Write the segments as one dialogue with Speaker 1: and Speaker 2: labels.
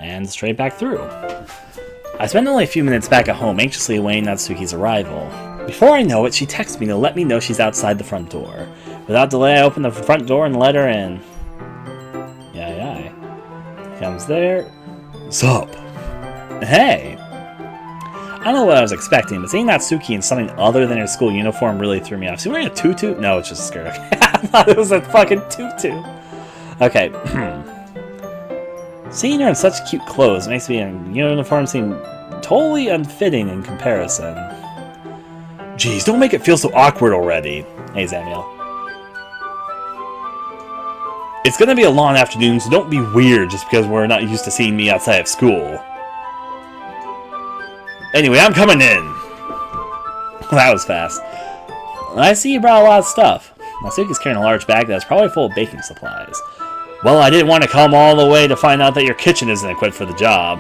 Speaker 1: and straight back through. I spend only a few minutes back at home, anxiously awaiting Natsuki's arrival. Before I know it, she texts me to let me know she's outside the front door. Without delay, I open the front door and let her in. Yay. Comes there. Sup? Hey! I don't know what I was expecting, but seeing Natsuki in something other than her school uniform really threw me off. Is she wearing a tutu? No, it's just a skirt. I thought it was a fucking tutu. Okay. Seeing her in such cute clothes makes me in uniform seem totally unfitting in comparison. Jeez, don't make it feel so awkward already. Hey, Zamiel. It's gonna be a long afternoon, so don't be weird just because we're not used to seeing me outside of school. Anyway, I'm coming in. That was fast. I see you brought a lot of stuff. Natsuki's carrying a large bag that's probably full of baking supplies. Well, I didn't want to come all the way to find out that your kitchen isn't equipped for the job.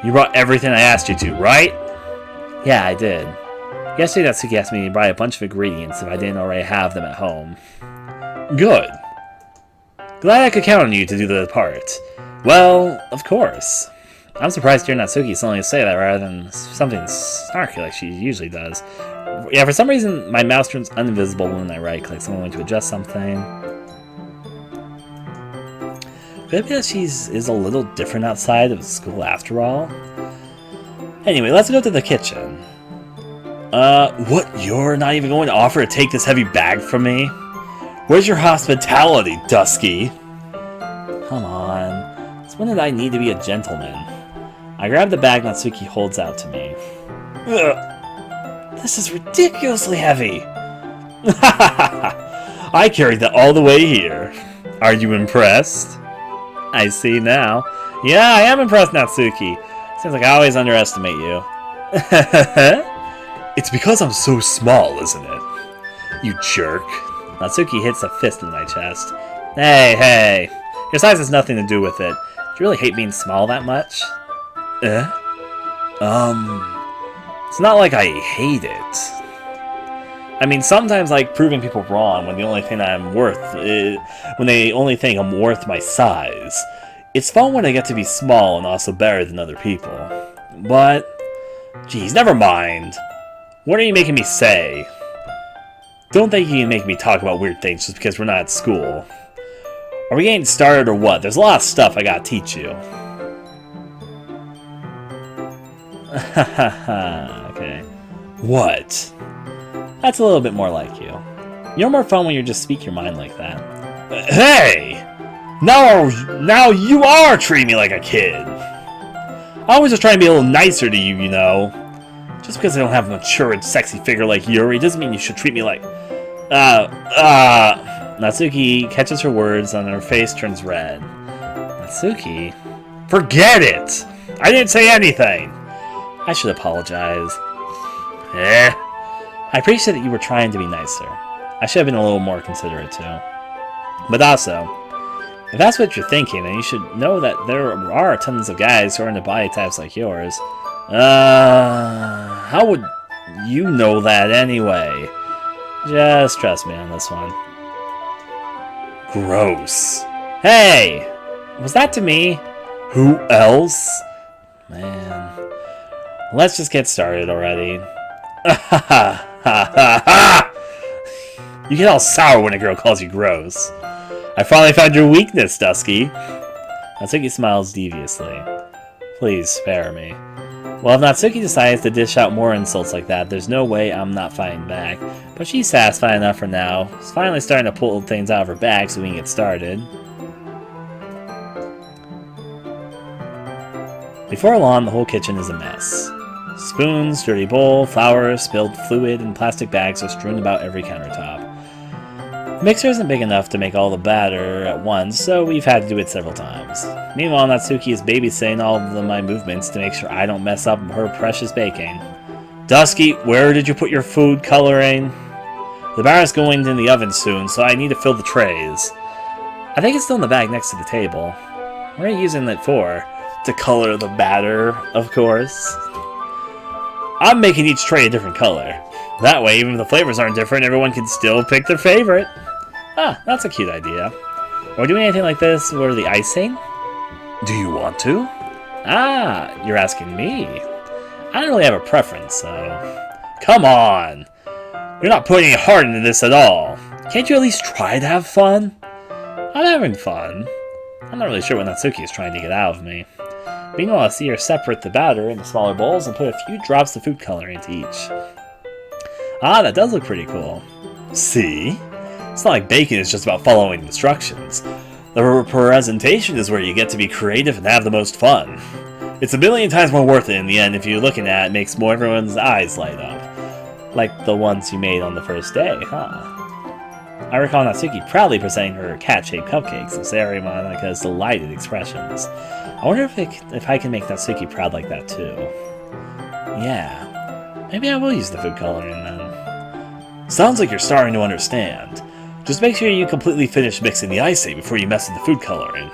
Speaker 1: You brought everything I asked you to, right? Yeah, I did. Yesterday, Natsuki asked me to buy a bunch of ingredients if I didn't already have them at home. Good. Glad I could count on you to do the part. Well, of course. I'm surprised to hear Natsuki suddenly say that rather than something snarky like she usually does. Yeah, for some reason, my mouse turns invisible when I right-click, so I'm going to adjust something. Could it be that she is a little different outside of school after all? Anyway, let's go to the kitchen. What? You're not even going to offer to take this heavy bag from me? Where's your hospitality, Dusky? Come on. It's when did I need to be a gentleman? I grab the bag Natsuki holds out to me. Ugh. This is ridiculously heavy. I carried that all the way here. Are you impressed? I see now. Yeah, I am impressed, Natsuki. Seems like I always underestimate you. It's because I'm so small, isn't it? You jerk. Natsuki hits a fist in my chest. Hey. Your size has nothing to do with it. Do you really hate being small that much? It's not like I hate it. I mean, sometimes I like proving people wrong when the only thing I'm worth is when they only think I'm worth my size. It's fun when I get to be small and also better than other people. But, geez, never mind. What are you making me say? Don't think you can make me talk about weird things just because we're not at school. Are we getting started or what? There's a lot of stuff I gotta teach you. Okay. What? That's a little bit more like you. You're more fun when you just speak your mind like that. Hey! Now you are treating me like a kid. I was just trying to be a little nicer to you, you know. Just because I don't have a mature and sexy figure like Yuri doesn't mean you should treat me like... Natsuki catches her words and her face turns red. Natsuki? Forget it! I didn't say anything! I should apologize. I appreciate that you were trying to be nicer. I should have been a little more considerate too. But also, if that's what you're thinking, then you should know that there are tons of guys who are into body types like yours. How would you know that anyway? Just trust me on this one. Gross. Hey! Was that to me? Who else? Man. Let's just get started already. You get all sour when a girl calls you gross. I finally found your weakness, Dusky. Natsuki smiles deviously. Please spare me. Well, if Natsuki decides to dish out more insults like that, there's no way I'm not fighting back. But she's satisfied enough for now. She's finally starting to pull things out of her bag so we can get started. Before long, the whole kitchen is a mess. Spoons, dirty bowl, flour, spilled fluid, and plastic bags are strewn about every countertop. The mixer isn't big enough to make all the batter at once, so we've had to do it several times. Meanwhile, Natsuki is babysitting all of my movements to make sure I don't mess up her precious baking. Dusky, where did you put your food coloring? The batter is going in the oven soon, so I need to fill the trays. I think it's still in the bag next to the table. What are you using it for? To color the batter, of course. I'm making each tray a different color. That way, even if the flavors aren't different, everyone can still pick their favorite. Ah, that's a cute idea. Are we doing anything like this for the icing? Do you want to? Ah, you're asking me. I don't really have a preference, so... Come on! You're not putting any heart into this at all. Can't you at least try to have fun? I'm having fun. I'm not really sure what Natsuki is trying to get out of me. Meanwhile, I see her separate the batter into smaller bowls and put a few drops of food coloring into each. Ah, that does look pretty cool. See? It's not like baking is just about following instructions. The presentation is where you get to be creative and have the most fun. It's a million times more worth it in the end if you're looking at it makes more everyone's eyes light up. Like the ones you made on the first day, huh? I recall Natsuki proudly presenting her cat-shaped cupcakes, and Sayori Monika's delighted expressions. I wonder if I can make Natsuki proud like that too. Yeah, maybe I will use the food coloring then. Sounds like you're starting to understand. Just make sure you completely finish mixing the icing before you mess with the food coloring.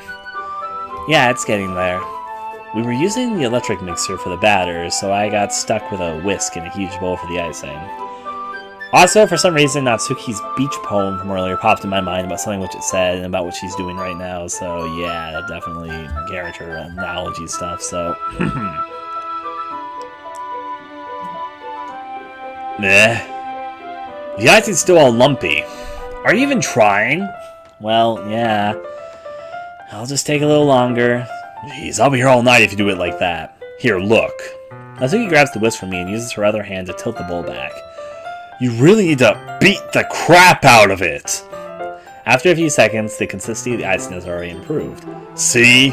Speaker 1: Yeah, it's getting there. We were using the electric mixer for the batter, so I got stuck with a whisk in a huge bowl for the icing. Also, for some reason, Natsuki's beach poem from earlier popped in my mind about something which it said and about what she's doing right now, so yeah, that definitely character analogy stuff, so... Meh. The icing's still all lumpy. Are you even trying? Well, yeah. I'll just take a little longer. Jeez, I'll be here all night if you do it like that. Here, look. Natsuki grabs the whisk from me and uses her other hand to tilt the bowl back. You really need to beat the crap out of it! After a few seconds, the consistency of the icing has already improved. See?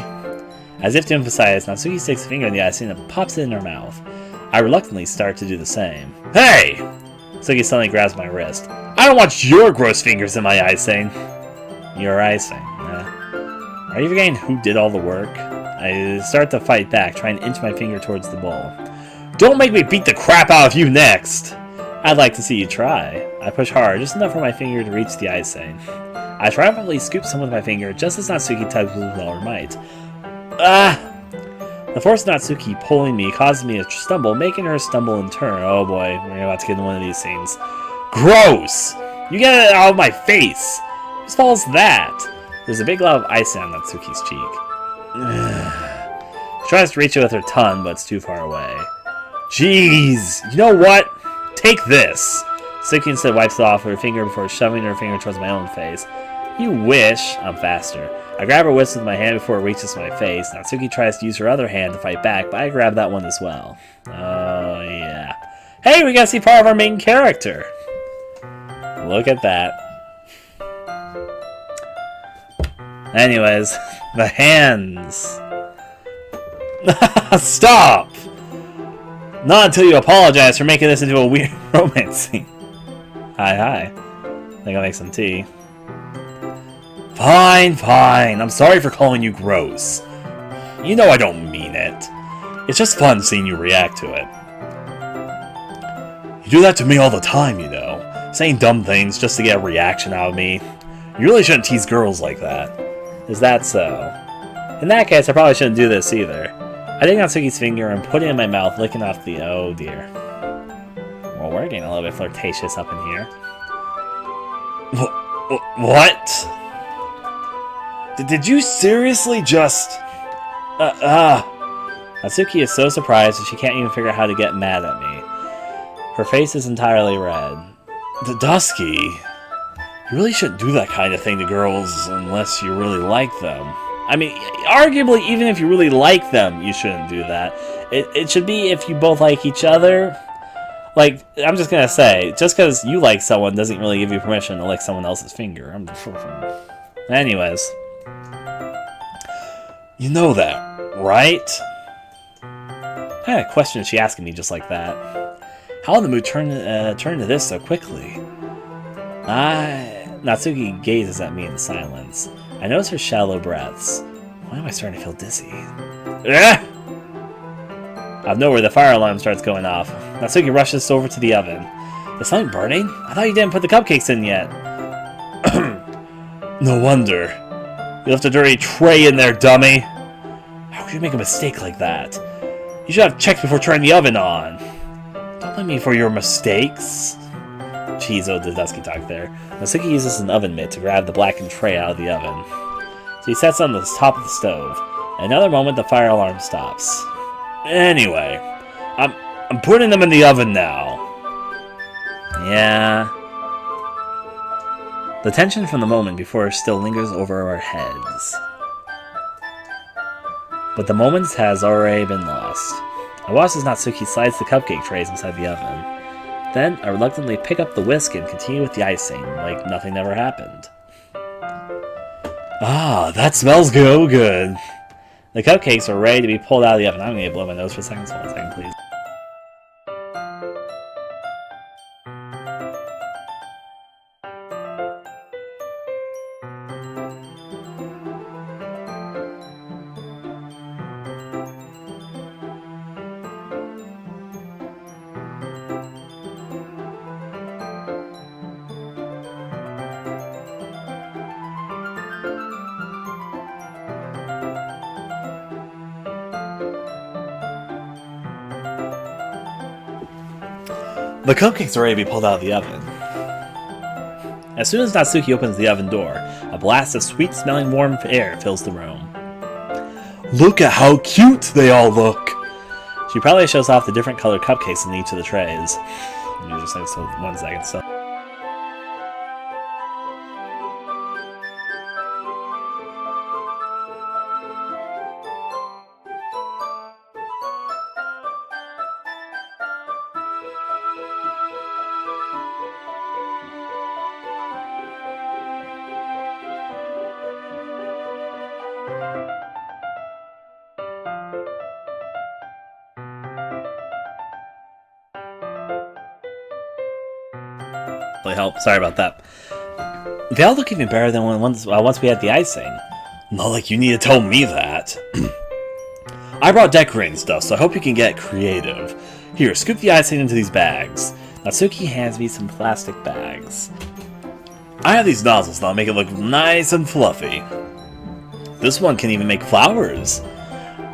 Speaker 1: As if to emphasize, Natsuki sticks a finger in the icing and pops it in her mouth. I reluctantly start to do the same. Hey! Natsuki suddenly grabs my wrist. I don't want your gross fingers in my icing. Your icing. Are you forgetting who did all the work? I start to fight back, trying to inch my finger towards the bowl. Don't make me beat the crap out of you next! I'd like to see you try. I push hard, just enough for my finger to reach the icing. I triumphantly scoop some with my finger, just as Natsuki tugs with all her might. Ah! The force of Natsuki pulling me causes me to stumble, making her stumble in turn. Oh boy, we're about to get into one of these scenes. Gross! You get it out of my face! Whose fault is that? There's a big glob of icing on Natsuki's cheek. She tries to reach it with her tongue, but it's too far away. Jeez! You know what? Take this! Natsuki instead wipes it off with her finger before shoving her finger towards my own face. You wish. I'm faster. I grab her wrist with my hand before it reaches my face. Natsuki tries to use her other hand to fight back, but I grab that one as well. Oh, yeah. Hey, we gotta see part of our main character! Look at that. Anyways, the hands. Stop! Not until you apologize for making this into a weird romance scene. Hi. Think I'll make some tea. Fine. I'm sorry for calling you gross. You know I don't mean it. It's just fun seeing you react to it. You do that to me all the time, you know. Saying dumb things just to get a reaction out of me. You really shouldn't tease girls like that. Is that so? In that case, I probably shouldn't do this either. I take Natsuki's finger and put it in my mouth, licking off the... Oh dear. Well, we're getting a little bit flirtatious up in here. What? Did you seriously just... Natsuki is so surprised that she can't even figure out how to get mad at me. Her face is entirely red. Dusky, you really shouldn't do that kind of thing to girls unless you really like them. I mean, arguably, even if you really like them, you shouldn't do that. It should be if you both like each other. Like, I'm just gonna say, just because you like someone doesn't really give you permission to lick someone else's finger. Anyways. You know that, right? What kind of question is she asking me just like that? How did the mood turn to this so quickly? Natsuki gazes at me in silence. I notice her shallow breaths. Why am I starting to feel dizzy? Out of nowhere, the fire alarm starts going off. Natsuki rushes over to the oven. Is something burning? I thought you didn't put the cupcakes in yet. No wonder. You left a dirty tray in there, dummy. How could you make a mistake like that? You should have checked before turning the oven on. Don't blame me for your mistakes. Jeez, oh, the Dusky talk there. Natsuki uses an oven mitt to grab the blackened tray out of the oven. So he sets it on the top of the stove. Another moment, the fire alarm stops. Anyway, I'm putting them in the oven now. Yeah. The tension from the moment before still lingers over our heads. But the moment has already been lost. I watch as Natsuki slides the cupcake trays inside the oven. Then, I reluctantly pick up the whisk and continue with the icing, like nothing ever happened. Ah, that smells so good. The cupcakes are ready to be pulled out of the oven. I'm going to blow my nose for a second, so 1 second, please. The cupcakes are ready to be pulled out of the oven. As soon as Natsuki opens the oven door, a blast of sweet-smelling warm air fills the room. Look at how cute they all look! She probably shows off the different colored cupcakes in each of the trays. Let me just 1 second, so. Help. Sorry about that. They all look even better than once we had the icing. Not like you need to tell me that. I brought decorating stuff, so I hope you can get creative. Here, scoop the icing into these bags. Natsuki hands me some plastic bags. I have these nozzles that'll make it look nice and fluffy. This one can even make flowers.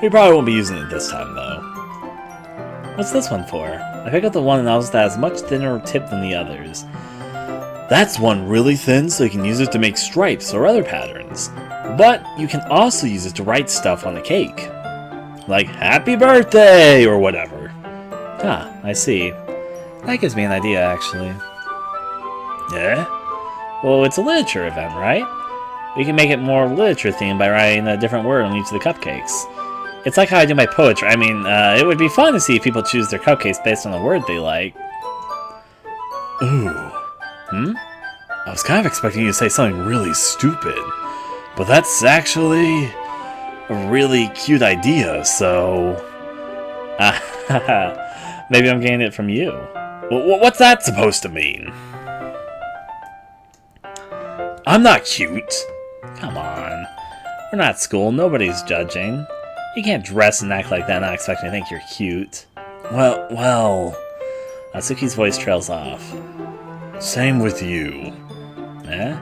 Speaker 1: We probably won't be using it this time, though. What's this one for? I pick up the one nozzle that has much thinner tip than the others. That's one really thin, so you can use it to make stripes or other patterns. But you can also use it to write stuff on the cake. Like, happy birthday, or whatever. Ah, I see. That gives me an idea, actually. Yeah? Well, it's a literature event, right? We can make it more literature themed by writing a different word on each of the cupcakes. It's like how I do my poetry. I mean, it would be fun to see if people choose their cupcakes based on the word they like. Ooh. I was kind of expecting you to say something really stupid, but that's actually a really cute idea, so... Maybe I'm getting it from you. What's that supposed to mean? I'm not cute. Come on. We're not at school, nobody's judging. You can't dress and act like that and not expect me to think you're cute. Well... Natsuki's voice trails off. Same with you. Eh?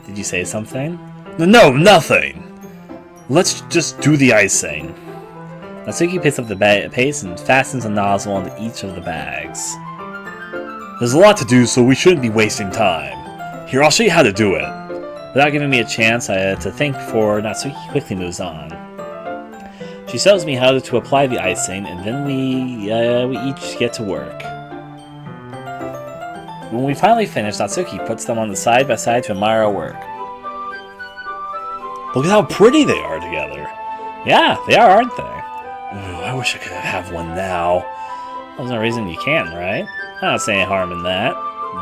Speaker 1: Did you say something? No, nothing! Let's just do the icing. Natsuki picks up the paste and fastens a nozzle onto each of the bags. There's a lot to do, so we shouldn't be wasting time. Here, I'll show you how to do it. Without giving me a chance to think before, Natsuki quickly moves on. She shows me how to apply the icing, and then we each get to work. When we finally finish, Natsuki puts them on the side by side to admire our work. Look at how pretty they are together. Yeah, they are, aren't they? Ooh, I wish I could have one now. There's no reason you can't, right? I don't see any harm in that.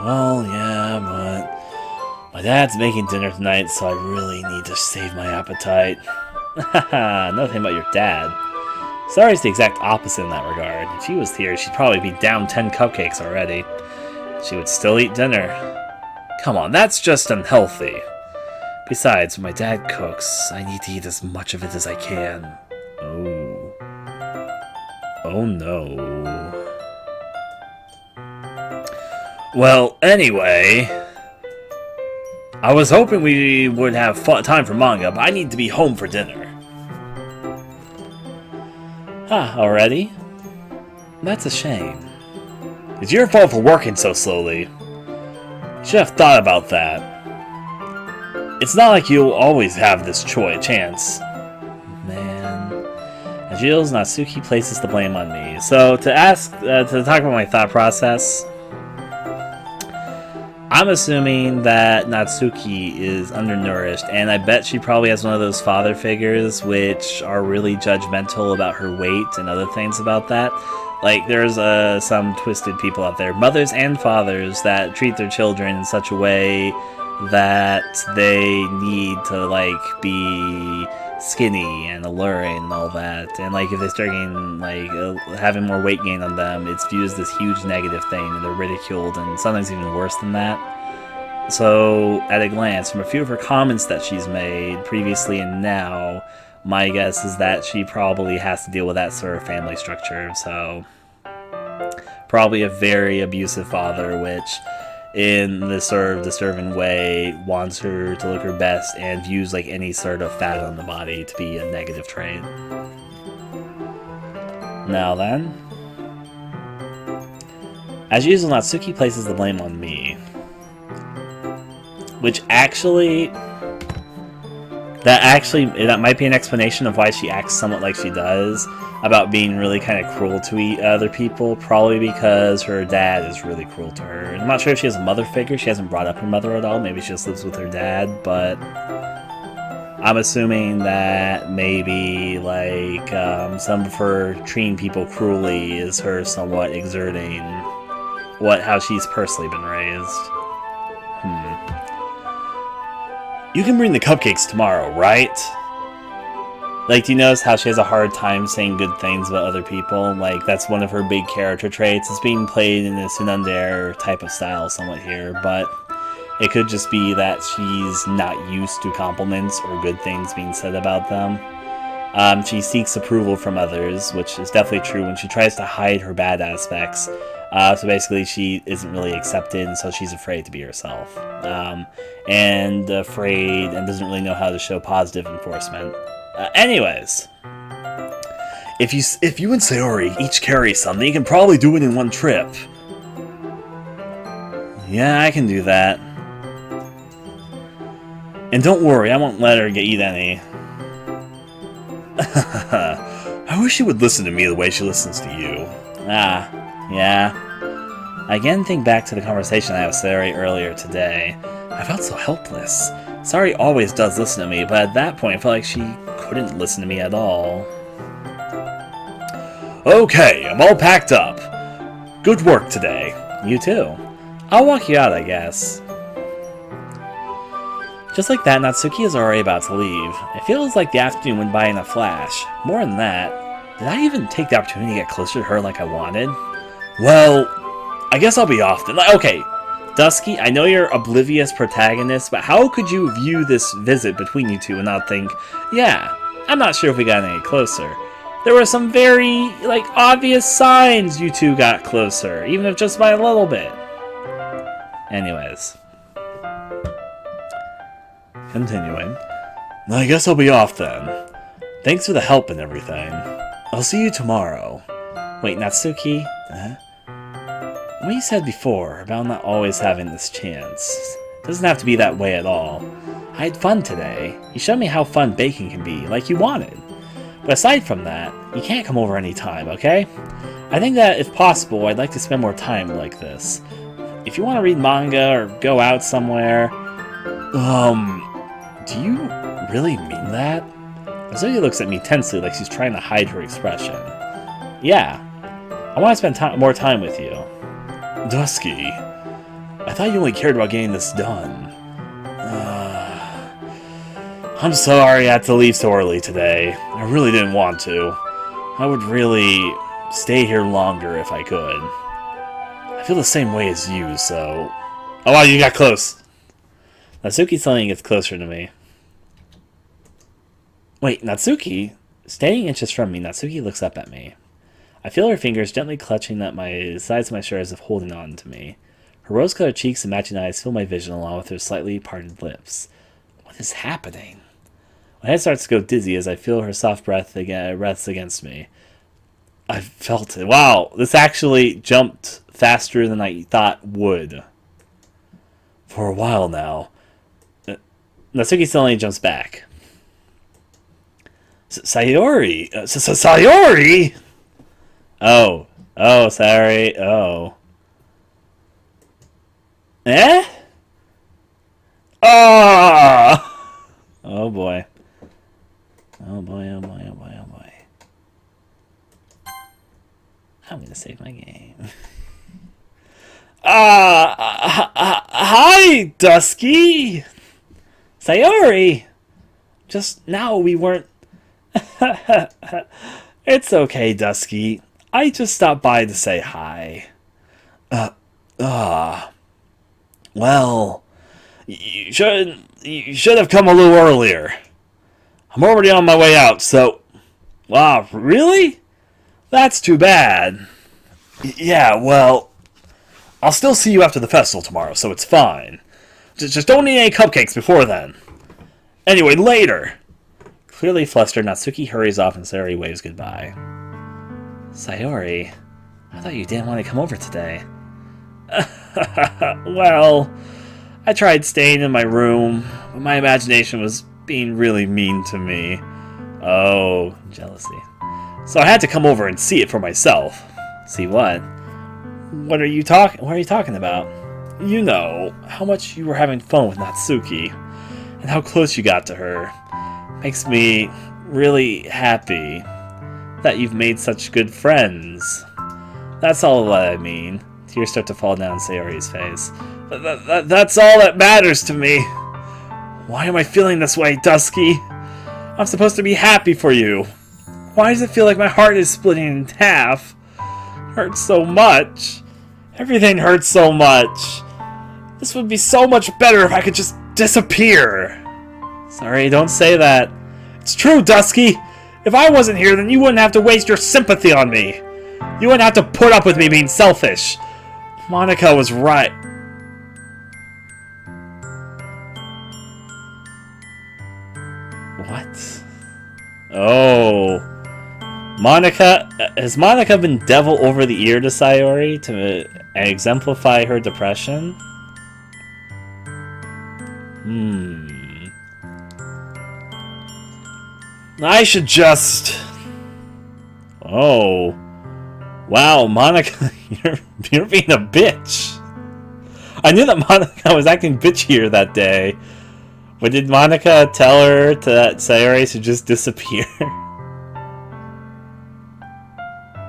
Speaker 1: Well, yeah, but my dad's making dinner tonight, so I really need to save my appetite. Haha, nothing about your dad. Sayori's the exact opposite in that regard. If she was here, she'd probably be down 10 cupcakes already. She would still eat dinner. Come on, that's just unhealthy. Besides, when my dad cooks, I need to eat as much of it as I can. Oh. Oh no. Well, anyway... I was hoping we would have time for manga, but I need to be home for dinner. Ah, already? That's a shame. It's your fault for working so slowly. You should have thought about that. It's not like you'll always have this chance. Man. Jules, Natsuki places the blame on me. So to talk about my thought process, I'm assuming that Natsuki is undernourished, and I bet she probably has one of those father figures which are really judgmental about her weight and other things about that. Like, there's some twisted people out there, mothers and fathers, that treat their children in such a way that they need to, like, be skinny and alluring and all that. And, like, if they start getting, like, having more weight gain on them, it's viewed as this huge negative thing, and they're ridiculed, and sometimes even worse than that. So, at a glance, from a few of her comments that she's made previously and now, my guess is that she probably has to deal with that sort of family structure. So, probably a very abusive father, which, in this sort of disturbing way, wants her to look her best and views like any sort of fat on the body to be a negative trait. Now then, as usual, Natsuki places the blame on me, which actually that might be an explanation of why she acts somewhat like she does, about being really kind of cruel to other people, probably because her dad is really cruel to her. I'm not sure if she has a mother figure. She hasn't brought up her mother at all. Maybe she just lives with her dad, but I'm assuming that maybe, like, some of her treating people cruelly is her somewhat exerting how she's personally been raised. You can bring the cupcakes tomorrow, right? Like, do you notice how she has a hard time saying good things about other people? Like, that's one of her big character traits. It's being played in a tsundere type of style somewhat here, but it could just be that she's not used to compliments or good things being said about them. She seeks approval from others, which is definitely true when she tries to hide her bad aspects. So basically, she isn't really accepted, and so she's afraid to be herself. And afraid, and doesn't really know how to show positive enforcement. Anyways, if you and Sayori each carry something, you can probably do it in one trip. Yeah, I can do that. And don't worry, I won't let her eat any. I wish she would listen to me the way she listens to you. Yeah. I again think back to the conversation I had with Sayori earlier today. I felt so helpless. Sayori always does listen to me, but at that point I felt like she couldn't listen to me at all. Okay, I'm all packed up. Good work today. You too. I'll walk you out, I guess. Just like that, Natsuki is already about to leave. It feels like the afternoon went by in a flash. More than that, did I even take the opportunity to get closer to her like I wanted? Well, I guess I'll be off then. Okay, Dusky, I know you're oblivious protagonist, but how could you view this visit between you two and not think, yeah, I'm not sure if we got any closer. There were some very, obvious signs you two got closer, even if just by a little bit. Anyways. Continuing. I guess I'll be off then. Thanks for the help and everything. I'll see you tomorrow. Wait, Natsuki? What you said before about not always having this chance. Doesn't have to be that way at all. I had fun today. You showed me how fun baking can be, like you wanted. But aside from that, you can't come over any time, okay? I think that, if possible, I'd like to spend more time like this. If you want to read manga or go out somewhere... do you really mean that? Azuki looks at me tensely like she's trying to hide her expression. Yeah, I want to spend more time with you. Dusky, I thought you only cared about getting this done. I'm sorry I had to leave so early today. I really didn't want to. I would really stay here longer if I could. I feel the same way as you, so... Oh wow, you got close! Natsuki suddenly gets closer to me. Wait, Natsuki? Staying inches from me, Natsuki looks up at me. I feel her fingers gently clutching at my sides of my shirt as if holding on to me. Her rose-colored cheeks and matching eyes fill my vision along with her slightly parted lips. What is happening? My head starts to go dizzy as I feel her soft breaths against me. I felt it. Wow, this actually jumped faster than I thought would. For a while now. Natsuki suddenly jumps back. Sayori! Sayori! Oh. Oh, sorry. Oh. Eh? Oh! Oh boy. Oh boy, oh boy, oh boy, oh boy. I'm gonna save my game. Hi, Dusky! Sayori! Just now we weren't... It's okay, Dusky. I just stopped by to say hi. Well, you should have come a little earlier. I'm already on my way out, so... Wow, really? That's too bad. Yeah, well, I'll still see you after the festival tomorrow, so it's fine. Just don't eat any cupcakes before then. Anyway, later. Clearly flustered, Natsuki hurries off and Sayori waves goodbye. Sayori, I thought you didn't want to come over today. Well, I tried staying in my room, but my imagination was being really mean to me. Oh, jealousy. So I had to come over and see it for myself. See what? What are you talking about? You know, how much you were having fun with Natsuki, and how close you got to her. Makes me really happy that you've made such good friends. That's all what I mean. Tears start to fall down Sayori's face. That's all that matters to me. Why am I feeling this way, Dusky? I'm supposed to be happy for you. Why does it feel like my heart is splitting in half? It hurts so much. Everything hurts so much. This would be so much better if I could just disappear. Sorry, don't say that. It's true, Dusky. If I wasn't here, then you wouldn't have to waste your sympathy on me. You wouldn't have to put up with me being selfish. Monica was right. What? Oh. Monica... Has Monica been devil over the ear to Sayori to exemplify her depression? I should just... Oh. Wow, Monica, you're being a bitch. I knew that Monica was acting bitchier that day. But did Monica tell her that Sayori should just disappear?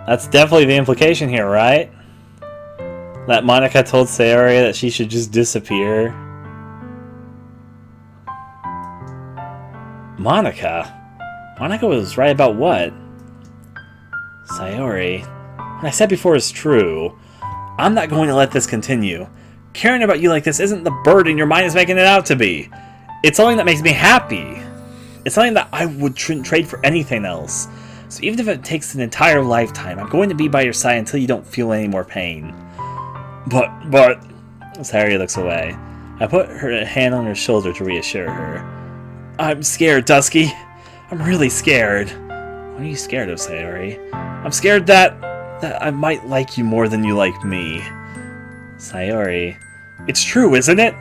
Speaker 1: That's definitely the implication here, right? That Monica told Sayori that she should just disappear. Monica? Monica was right about what? Sayori, what I said before is true. I'm not going to let this continue. Caring about you like this isn't the burden your mind is making it out to be. It's something that makes me happy. It's something that I would trade for anything else. So even if it takes an entire lifetime, I'm going to be by your side until you don't feel any more pain. But... Sayori looks away. I put her hand on her shoulder to reassure her. I'm scared, Dusky. I'm really scared. What are you scared of, Sayori? I'm scared that I might like you more than you like me. Sayori. It's true, isn't it?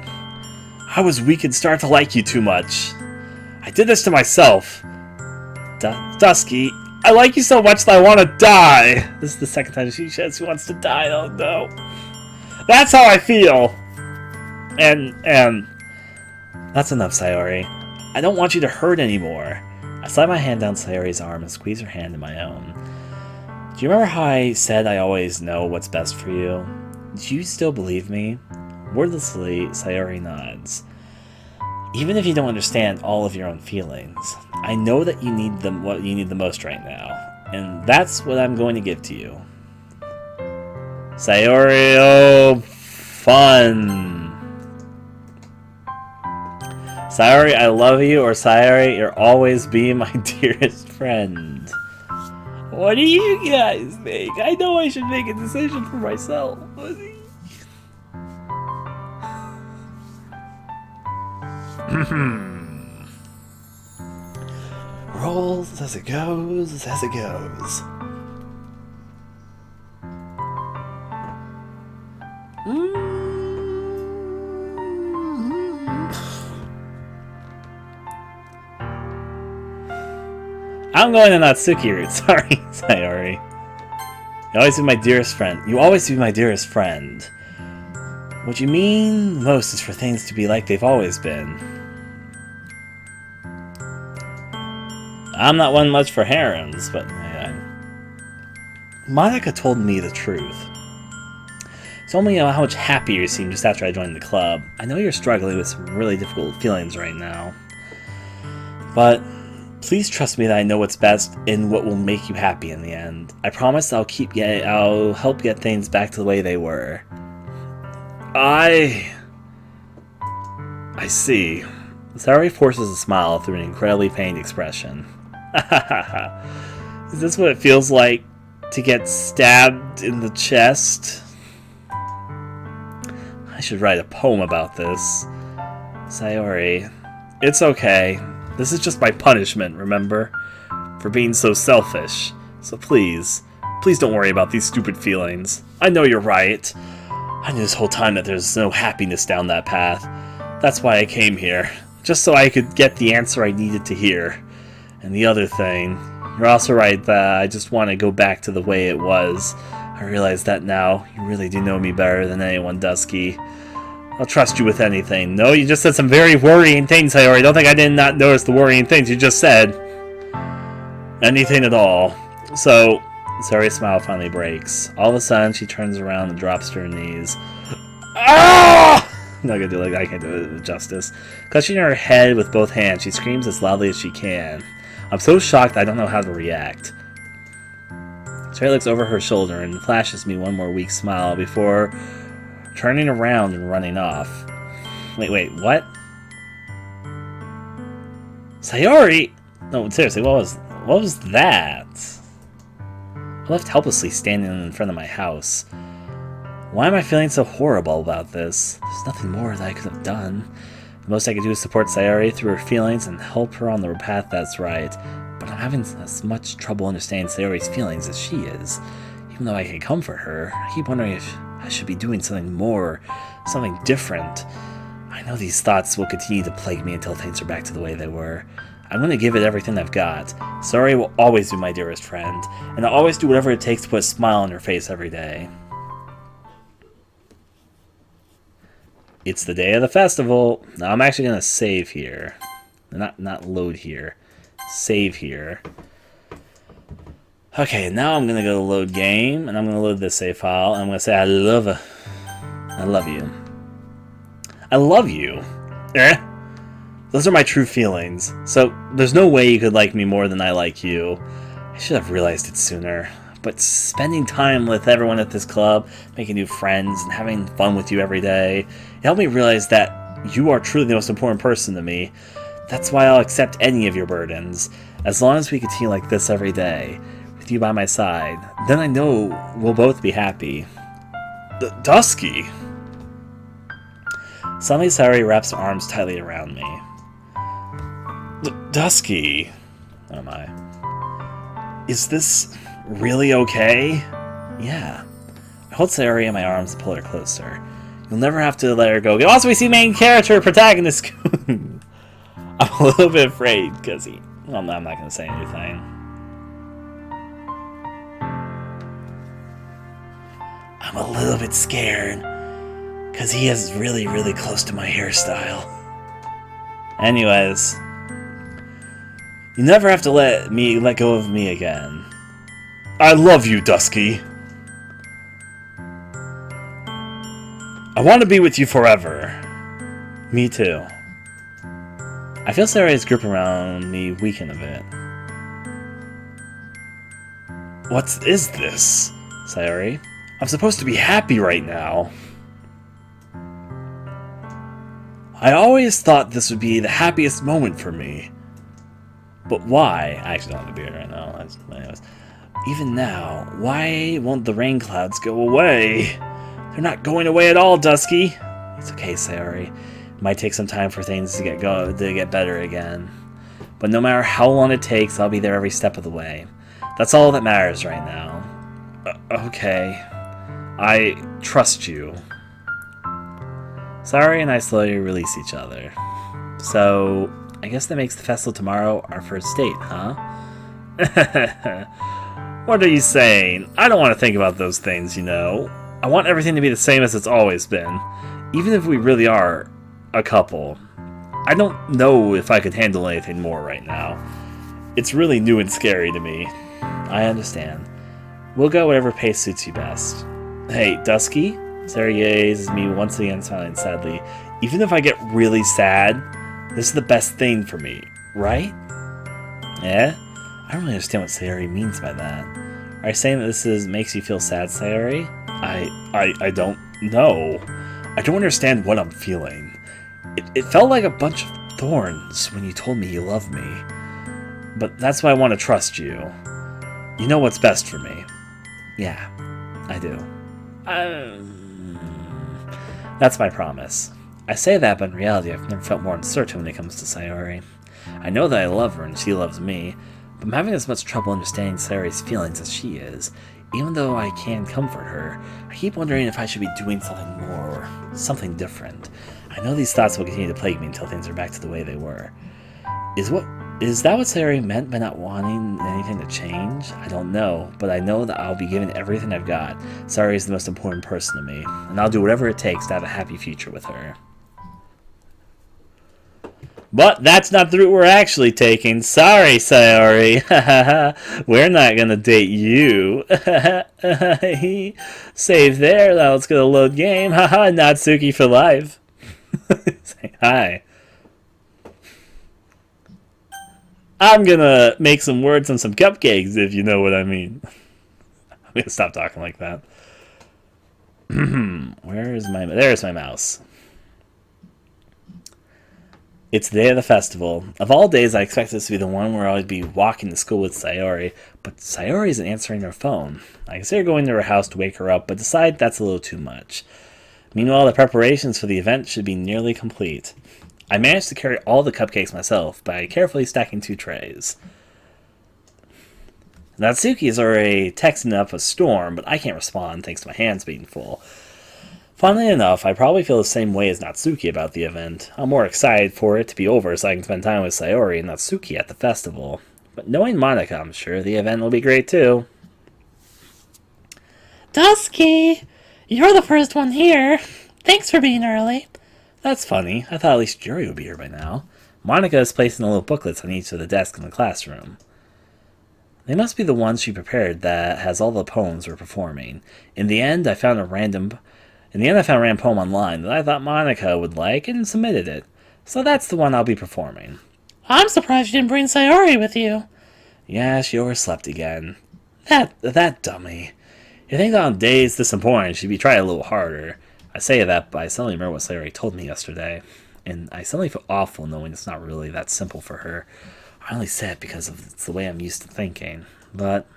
Speaker 1: I was weak and started to like you too much. I did this to myself. Dusky, I like you so much that I want to die. This is the second time she says she wants to die. Oh no. That's how I feel. And that's enough, Sayori. I don't want you to hurt anymore. I slide my hand down Sayori's arm and squeeze her hand in my own. Do you remember how I said I always know what's best for you? Do you still believe me? Wordlessly, Sayori nods. Even if you don't understand all of your own feelings, I know that you need what you need the most right now, and that's what I'm going to give to you. Sayori, oh, fun. Sayori, I love you, or Sayori, you're always being my dearest friend. What do you guys think? I know I should make a decision for myself. Rolls as it goes, as it goes. I'm going to Natsuki route. Sorry, Sayori. You always be my dearest friend. You always be my dearest friend. What you mean most is for things to be like they've always been. I'm not one much for harems, but Monica told me the truth. She told me how much happier you seem just after I joined the club. I know you're struggling with some really difficult feelings right now, but please trust me that I know what's best and what will make you happy in the end. I promise I'll help get things back to the way they were. I see. Sayori forces a smile through an incredibly pained expression. Is this what it feels like to get stabbed in the chest? I should write a poem about this. Sayori, it's okay. This is just my punishment, remember? For being so selfish. So please don't worry about these stupid feelings. I know you're right. I knew this whole time that there's no happiness down that path. That's why I came here. Just so I could get the answer I needed to hear. And the other thing, you're also right that I just want to go back to the way it was. I realize that now. You really do know me better than anyone, Dusky. I'll trust you with anything. No, you just said some very worrying things, Sayori. Don't think I did not notice the worrying things you just said. Anything at all. So, Sayori's smile finally breaks. All of a sudden, she turns around and drops to her knees. Ah! I'm not gonna do it like I can't do it with justice. Clutching her head with both hands, she screams as loudly as she can. I'm so shocked I don't know how to react. Sayori looks over her shoulder and flashes me one more weak smile before turning around and running off. Wait, what? Sayori! No, seriously, what was that? I left helplessly standing in front of my house. Why am I feeling so horrible about this? There's nothing more that I could have done. The most I could do is support Sayori through her feelings and help her on the path that's right. But I'm having as much trouble understanding Sayori's feelings as she is. Even though I can comfort her, I keep wondering if I should be doing something more, something different. I know these thoughts will continue to plague me until things are back to the way they were. I'm going to give it everything I've got. Sayori will always be my dearest friend, and I'll always do whatever it takes to put a smile on her face every day. It's the day of the festival. Now I'm actually going to save here. Not load here. Save here. Okay, now I'm going to go to load game, and I'm going to load this save file, and I'm going to say I love you. I love you. Those are my true feelings. So there's no way you could like me more than I like you. I should have realized it sooner. But spending time with everyone at this club, making new friends, and having fun with you every day, it helped me realize that you are truly the most important person to me. That's why I'll accept any of your burdens. As long as we continue like this every day, with you by my side, then I know we'll both be happy. Dusky! Suddenly Sayori wraps her arms tightly around me. Dusky! Oh my. Is this really okay? Yeah. I hold Sayori in my arms and pull her closer. You'll never have to let her go. Also, we see main character protagonist. I'm a little bit afraid because well, I'm not going to say anything. I'm a little bit scared because he is really, really close to my hairstyle. Anyways, you never have to let go of me again. I love you, Dusky. I want to be with you forever. Me too. I feel Sayori's grip around me weaken a bit. What is this, Sayori? I'm supposed to be happy right now. I always thought this would be the happiest moment for me. But why? I actually don't have a beard right now. Anyways. Even now, why won't the rain clouds go away? They're not going away at all, Dusky. It's okay, Sayori. It might take some time for things to get better again. But no matter how long it takes, I'll be there every step of the way. That's all that matters right now. Okay. I trust you. Sayori and I slowly release each other. So, I guess that makes the festival tomorrow our first date, huh? What are you saying? I don't want to think about those things, you know. I want everything to be the same as it's always been. Even if we really are a couple. I don't know if I could handle anything more right now. It's really new and scary to me. I understand. We'll go whatever pace suits you best. Hey, Dusky? Sayori gazes at me once again, smiling sadly. Even if I get really sad, this is the best thing for me, right? Yeah? I don't really understand what Sayori means by that. Are you saying that makes you feel sad, Sayori? I don't know. I don't understand what I'm feeling. It felt like a bunch of thorns when you told me you love me. But that's why I want to trust you. You know what's best for me. Yeah, I do. That's my promise. I say that, but in reality I've never felt more uncertain when it comes to Sayori. I know that I love her and she loves me, but I'm having as much trouble understanding Sayori's feelings as she is. Even though I can comfort her, I keep wondering if I should be doing something more or something different. I know these thoughts will continue to plague me until things are back to the way they were. Is that what Sayori meant by not wanting anything to change? I don't know, but I know that I'll be giving everything I've got. Sayori is the most important person to me, and I'll do whatever it takes to have a happy future with her. But that's not the route we're actually taking. Sorry, Sayori. We're not gonna date you. Save there. Now let's go to load game. Haha, Natsuki for life. Say hi. I'm gonna make some words on some cupcakes, if you know what I mean. I'm gonna stop talking like that. There's my mouse. It's the day of the festival. Of all days, I expect this to be the one where I'll be walking to school with Sayori, but Sayori isn't answering her phone. I consider going to her house to wake her up, but decide that's a little too much. Meanwhile, the preparations for the event should be nearly complete. I managed to carry all the cupcakes myself by carefully stacking 2 trays. Natsuki is already texting up a storm, but I can't respond thanks to my hands being full. Funnily enough, I probably feel the same way as Natsuki about the event. I'm more excited for it to be over so I can spend time with Sayori and Natsuki at the festival. But knowing Monika, I'm sure the event will be great too.
Speaker 2: Dusky! You're the first one here. Thanks for being early.
Speaker 1: That's funny. I thought at least Yuri would be here by now. Monika is placing the little booklets on each of the desks in the classroom. They must be the ones she prepared that has all the poems we're performing. In the end, I found a random poem online that I thought Monika would like and submitted it. So that's the one I'll be performing.
Speaker 2: I'm surprised you didn't bring Sayori with you.
Speaker 1: Yeah, she overslept again. That dummy. You think that on days this important she'd be trying a little harder. I say that, but I suddenly remember what Sayori told me yesterday. And I suddenly feel awful knowing it's not really that simple for her. I only say it because it's the way I'm used to thinking. But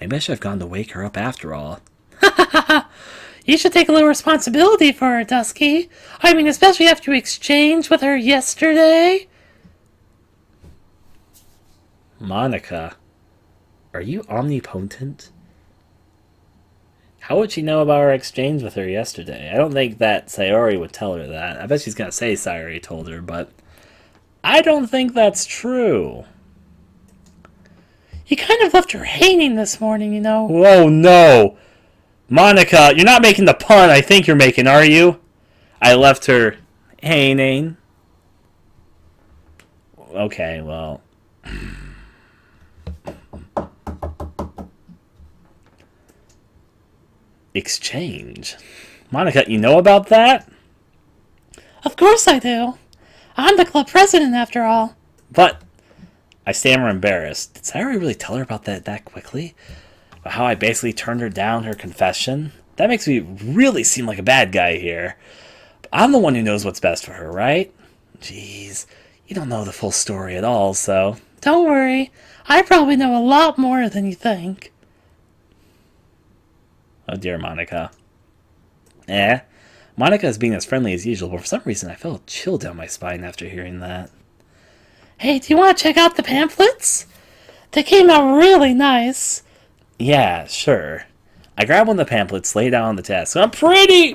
Speaker 1: maybe I should have gone to wake her up after all.
Speaker 2: You should take a little responsibility for her, Dusky. I mean, especially after you exchanged with her yesterday.
Speaker 1: Monika, are you omnipotent? How would she know about our exchange with her yesterday? I don't think that Sayori would tell her that. I bet she's going to say Sayori told her, but I don't think that's true.
Speaker 2: You kind of left her hanging this morning, you know.
Speaker 1: Whoa, no! Monika, you're not making the pun I think you're making, are you? I left her hanging. Okay, well. Exchange? Monika, you know about that?
Speaker 2: Of course I do. I'm the club president, after all.
Speaker 1: But I stammer embarrassed. Did Sayori really tell her about that quickly? About how I basically turned her down her confession? That makes me really seem like a bad guy here. But I'm the one who knows what's best for her, right? Jeez, you don't know the full story at all, so...
Speaker 2: Don't worry. I probably know a lot more than you think.
Speaker 1: Oh dear, Monika. Monika is being as friendly as usual, but for some reason I felt a chill down my spine after hearing that.
Speaker 2: Hey, do you want to check out the pamphlets? They came out really nice.
Speaker 1: Yeah, sure. I grab one of the pamphlets, lay down on the desk. I'm pretty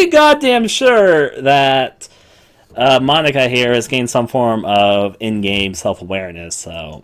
Speaker 1: goddamn sure that Monika here has gained some form of in-game self-awareness, so...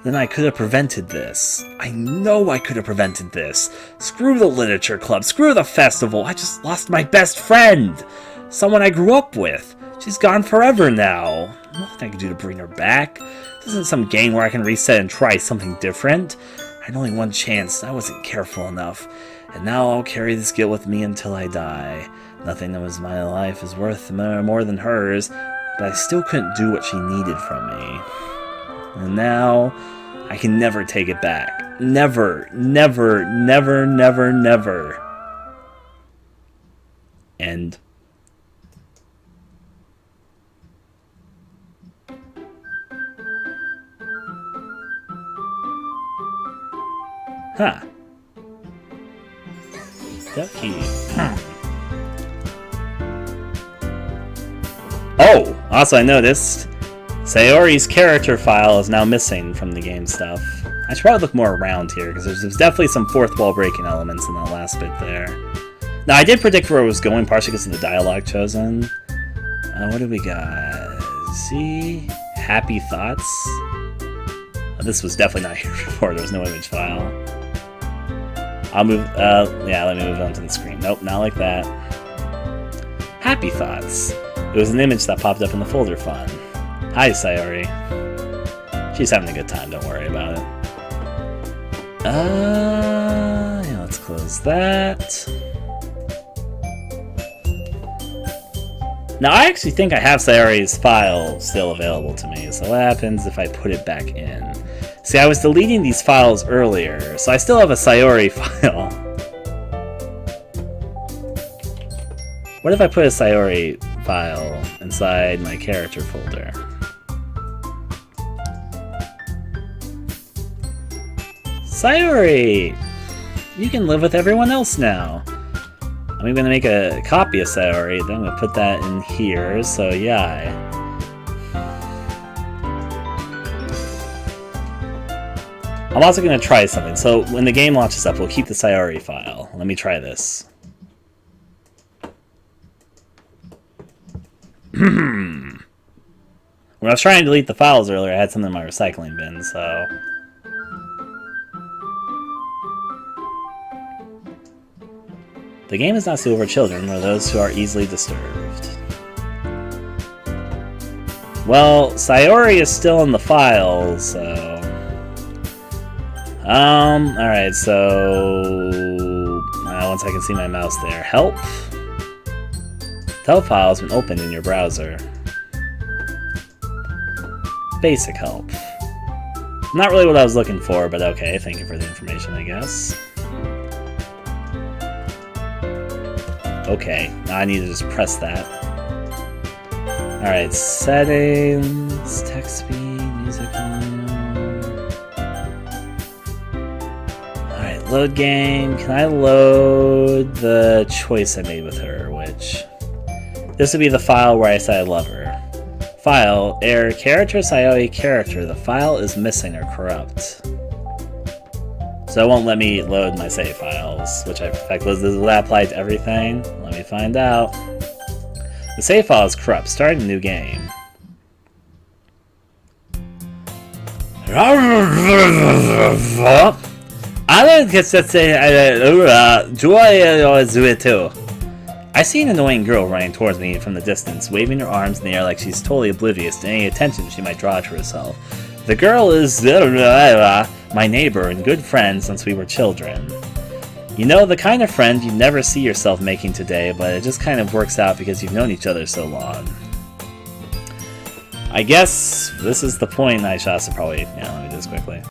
Speaker 1: then I could have prevented this. I know I could have prevented this. Screw the literature club, screw the festival, I just lost my best friend! Someone I grew up with. She's gone forever now. Nothing I can do to bring her back. This isn't some game where I can reset and try something different. I had only one chance, I wasn't careful enough. And now I'll carry this guilt with me until I die. Nothing that was my life is worth more than hers, but I still couldn't do what she needed from me. And now, I can never take it back. Never, never, never, never, never. End. Huh. Doki. Oh! Also, I noticed Sayori's character file is now missing from the game stuff. I should probably look more around here, because there's definitely some fourth wall breaking elements in that last bit there. Now, I did predict where it was going, partially because of the dialogue chosen. What do we got? See? Happy Thoughts? Oh, this was definitely not here before, there was no image file. I'll move, yeah, let me move on to the screen. Nope, not like that. Happy Thoughts. It was an image that popped up in the folder fun. Hi, Sayori. She's having a good time, don't worry about it. Yeah, let's close that. Now, I actually think I have Sayori's file still available to me, so what happens if I put it back in? See, I was deleting these files earlier, so I still have a Sayori file. What if I put a Sayori file inside my character folder? Sayori! You can live with everyone else now. I'm going to make a copy of Sayori, then I'm going to put that in here, so yeah. I'm also going to try something. So when the game launches up, we'll keep the Sayori file. Let me try this. When I was trying to delete the files earlier, I had something in my recycling bin, so... The game is not suitable for children or those who are easily disturbed. Well, Sayori is still in the file, so... alright, so... once I can see my mouse there. Help? The help file has been opened in your browser. Basic help. Not really what I was looking for, but okay, thank you for the information, I guess. Okay, now I need to just press that. Alright, settings, text speed, music volume. Alright, load game. Can I load the choice I made with her, which... This would be the file where I said I love her. File, error, character, Sayori, character. The file is missing or corrupt. So it won't let me load my save files, which I perfect. Will that apply to everything? Let me find out. The save file is corrupt. Starting a new game. I see an annoying girl running towards me from the distance, waving her arms in the air like she's totally oblivious to any attention she might draw to herself. The girl is my neighbor and good friend since we were children. You know, the kind of friend you never see yourself making today, but it just kind of works out because you've known each other so long. I guess this is the point I should probably... Yeah, let me do this quickly.